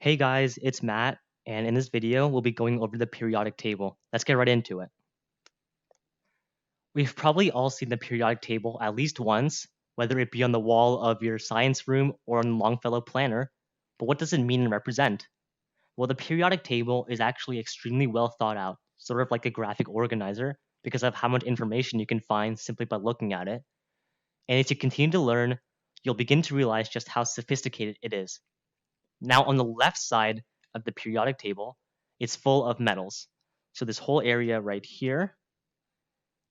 Hey guys, it's Matt, and in this video, we'll be going over the periodic table. Let's get right into it. We've probably all seen the periodic table at least once, whether it be on the wall of your science room or on Longfellow planner. But what does it mean and represent? Well, the periodic table is actually extremely well thought out, sort of like a graphic organizer, because of how much information you can find simply by looking at it. And as you continue to learn, you'll begin to realize just how sophisticated it is. Now, on the left side of the periodic table, it's full of metals. So this whole area right here,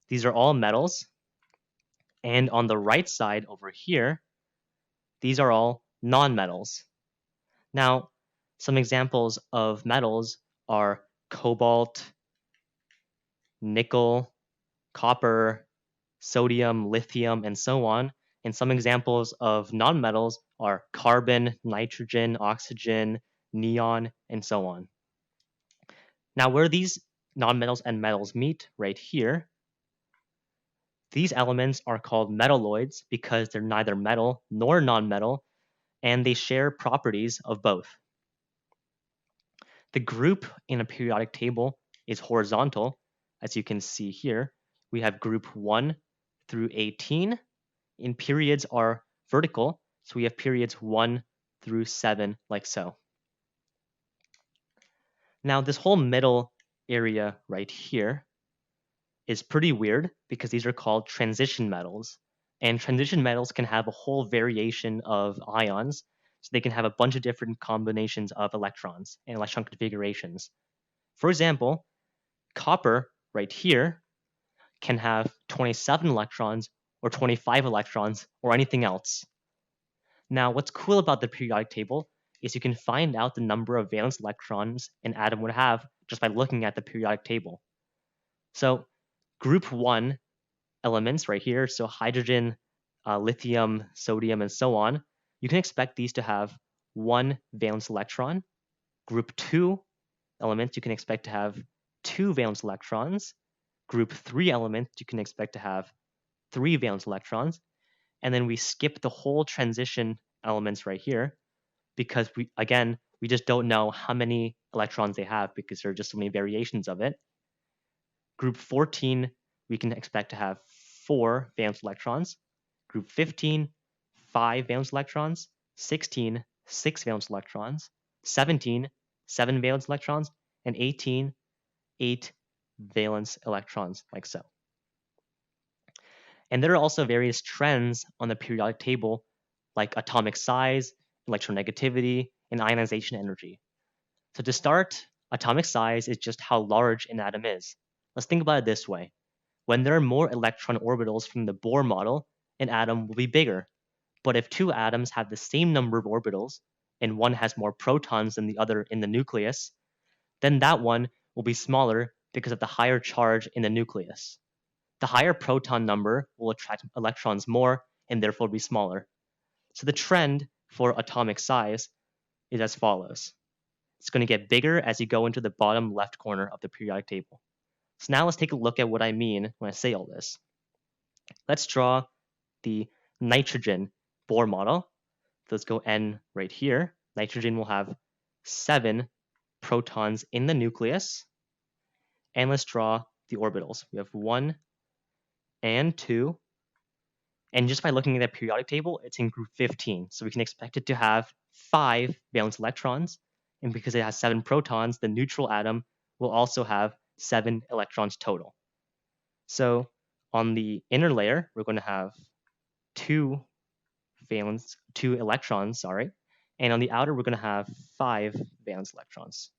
these are all metals. And on the right side over here, these are all nonmetals. Now, some examples of metals are cobalt, nickel, copper, sodium, lithium, and so on. And some examples of nonmetals are carbon, nitrogen, oxygen, neon, and so on. Now, where these nonmetals and metals meet right here, these elements are called metalloids because they're neither metal nor nonmetal, and they share properties of both. The group in a periodic table is horizontal, as you can see here. We have group 1 through 18, and periods are vertical, so we have periods 1 through 7, like so. Now, this whole middle area right here is pretty weird because these are called transition metals. And transition metals can have a whole variation of ions. So they can have a bunch of different combinations of electrons and electron configurations. For example, copper right here can have 27 electrons or 25 electrons or anything else. Now, what's cool about the periodic table is you can find out the number of valence electrons an atom would have just by looking at the periodic table. So group 1 elements right here, so hydrogen, lithium, sodium, and so on, you can expect these to have 1 valence electron. Group 2 elements, you can expect to have 2 valence electrons. Group 3 elements, you can expect to have 3 valence electrons. And then we skip the whole transition elements right here because we just don't know how many electrons they have because there are just so many variations of it. Group 14, we can expect to have 4 valence electrons. Group 15, 5 valence electrons. 16, 6 valence electrons. 17, 7 valence electrons. And 18, 8 valence electrons, like so. And there are also various trends on the periodic table, like atomic size, electronegativity, and ionization energy. So to start, atomic size is just how large an atom is. Let's think about it this way. When there are more electron orbitals from the Bohr model, an atom will be bigger. But if two atoms have the same number of orbitals, and one has more protons than the other in the nucleus, then that one will be smaller because of the higher charge in the nucleus. The higher proton number will attract electrons more and therefore be smaller. So the trend for atomic size is as follows. It's going to get bigger as you go into the bottom left corner of the periodic table. So now let's take a look at what I mean when I say all this. Let's draw the nitrogen Bohr model. So let's go N right here. Nitrogen will have 7 protons in the nucleus. And let's draw the orbitals. We have 1 and 2. And just by looking at the periodic table, it's in group 15. So we can expect it to have 5 valence electrons. And because it has 7 protons, the neutral atom will also have 7 electrons total. So on the inner layer, we're going to have 2 electrons, and on the outer, we're going to have 5 valence electrons.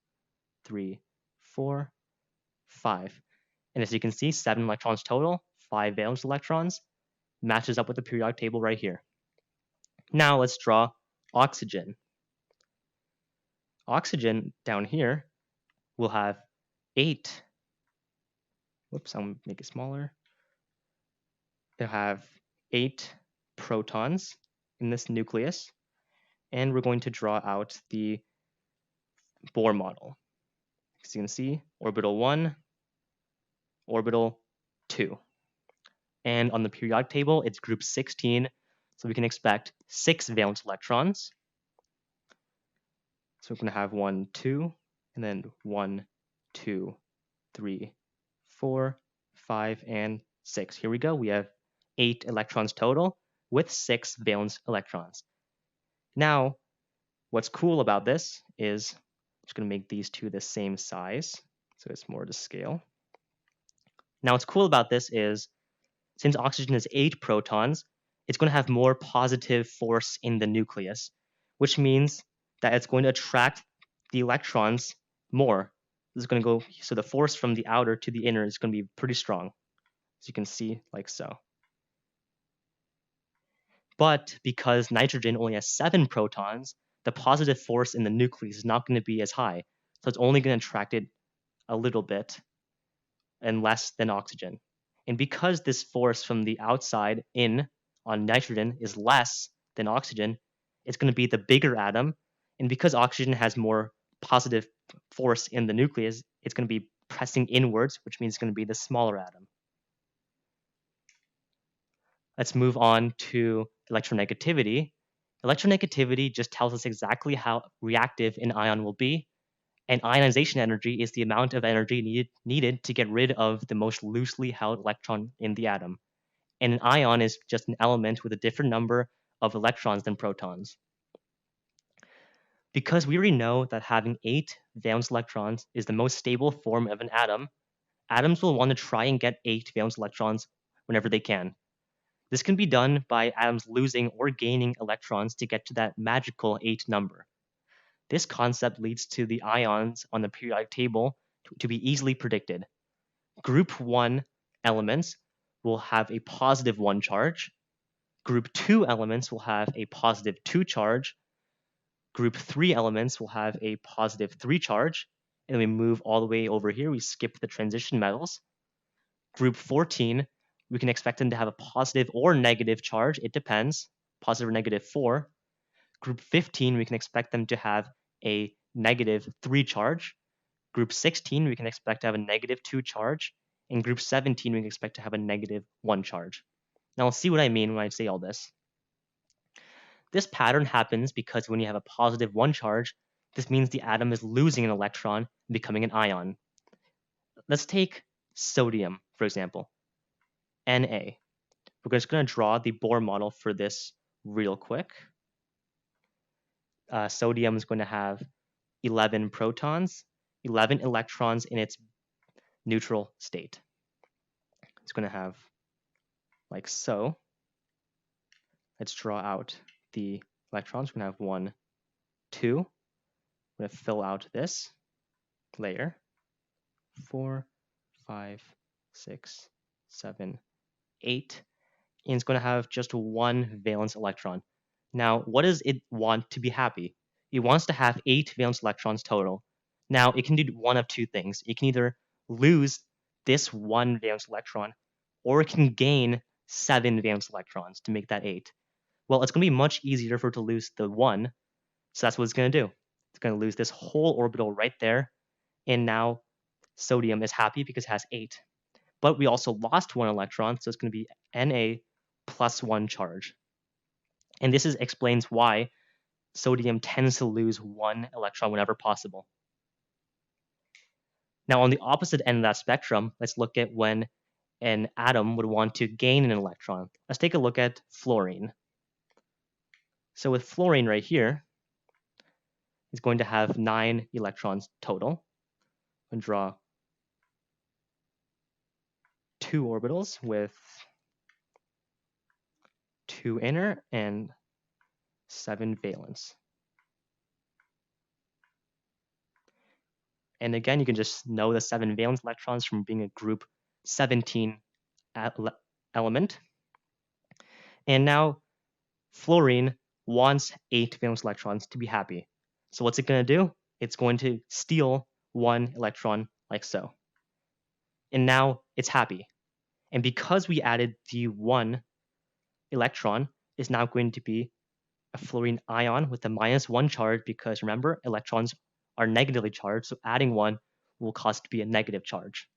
3, 4, 5. And as you can see, 7 electrons total, 5 valence electrons, matches up with the periodic table right here. Now let's draw oxygen. Oxygen down here will have 8. Whoops, I'll make it smaller. It'll have 8 protons in this nucleus, and we're going to draw out the Bohr model. As you can see, orbital 1, orbital 2. And on the periodic table, it's group 16, so we can expect 6 valence electrons. So So we're going to have 1, 2, and then 1, 2, 3, 4, 5, and 6. Here we go. We have 8 electrons total with 6 valence electrons. Now, what's cool about this is I'm just going to make these two the same size, so it's more to scale. Now, what's cool about this is since oxygen has 8 protons, it's going to have more positive force in the nucleus, which means that it's going to attract the electrons more. This is going to go, so the force from the outer to the inner is going to be pretty strong, as you can see, like so. But because nitrogen only has 7 protons, the positive force in the nucleus is not going to be as high. So it's only going to attract it a little bit and less than oxygen. And because this force from the outside in on nitrogen is less than oxygen, it's going to be the bigger atom. And because oxygen has more positive force in the nucleus, it's going to be pressing inwards, which means it's going to be the smaller atom. Let's move on to electronegativity. Electronegativity just tells us exactly how reactive an ion will be, and ionization energy is the amount of energy needed to get rid of the most loosely held electron in the atom. And an ion is just an element with a different number of electrons than protons. Because we already know that having 8 valence electrons is the most stable form of an atom, atoms will want to try and get 8 valence electrons whenever they can. This can be done by atoms losing or gaining electrons to get to that magical 8 number. This concept leads to the ions on the periodic table to be easily predicted. Group 1 elements will have a positive 1 charge. Group 2 elements will have a positive 2 charge. Group 3 elements will have a positive 3 charge. And then we move all the way over here. We skip the transition metals. Group 14, we can expect them to have a positive or negative charge. It depends, positive or negative 4. Group 15, we can expect them to have a negative 3 charge. Group 16, we can expect to have a negative 2 charge. In group 17, we can expect to have a negative 1 charge. Now, I'll see what I mean when I say all this. This pattern happens because when you have a positive 1 charge, this means the atom is losing an electron and becoming an ion. Let's take sodium, for example, Na. We're just going to draw the Bohr model for this real quick. Sodium is going to have 11 protons, 11 electrons in its neutral state. It's going to have like so. Let's draw out the electrons. We're going to have 1, 2. I'm going to fill out this layer. 4, 5, 6, 7, 8. And it's going to have just 1 valence electron. Now, what does it want to be happy? It wants to have 8 valence electrons total. Now, it can do one of two things. It can either lose this 1 valence electron, or it can gain 7 valence electrons to make that 8. Well, it's going to be much easier for it to lose the 1, so that's what it's going to do. It's going to lose this whole orbital right there, and now sodium is happy because it has 8. But we also lost 1 electron, so it's going to be Na plus 1 charge. And this explains why sodium tends to lose 1 electron whenever possible. Now, on the opposite end of that spectrum, let's look at when an atom would want to gain an electron. Let's take a look at fluorine. So with fluorine right here, it's going to have 9 electrons total. I'm going to draw 2 orbitals with 2 inner and 7 valence. And again, you can just know the 7 valence electrons from being a group 17 element. And now fluorine wants 8 valence electrons to be happy. So what's it going to do? It's going to steal 1 electron like so. And now it's happy. And because we added the 1 electron, it's now going to be a fluorine ion with a -1 charge because remember, electrons are negatively charged, so adding 1 will cause it to be a negative charge.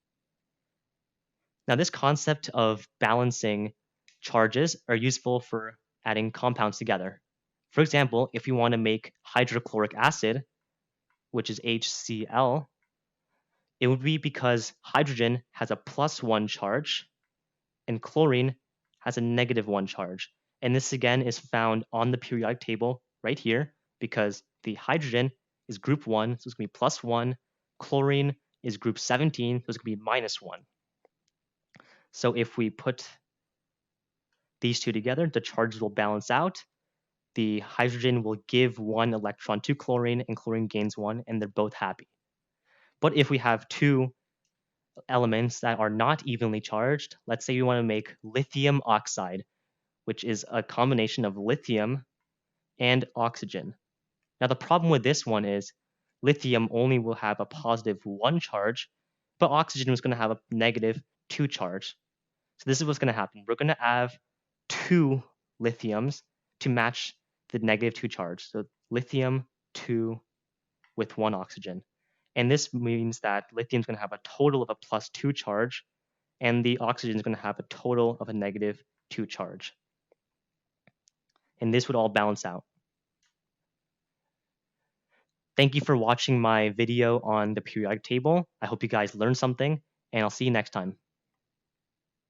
Now, this concept of balancing charges are useful for adding compounds together. For example, if you want to make hydrochloric acid, which is HCl, it would be because hydrogen has a +1 charge and chlorine has a -1 charge. And this again is found on the periodic table right here because the hydrogen is group 1, so it's going to be +1. Chlorine is group 17, so it's going to be -1. So if we put these two together, the charges will balance out. The hydrogen will give 1 electron to chlorine, and chlorine gains 1, and they're both happy. But if we have two elements that are not evenly charged, let's say we want to make lithium oxide, which is a combination of lithium and oxygen. Now, the problem with this one is lithium only will have a +1 charge, but oxygen is going to have a -2 charge. So this is what's going to happen. We're going to have 2 lithiums to match the -2 charge. So lithium 2 with 1 oxygen. And this means that lithium is going to have a total of a +2 charge, and the oxygen is going to have a total of a -2 charge. And this would all balance out. Thank you for watching my video on the periodic table. I hope you guys learned something, and I'll see you next time.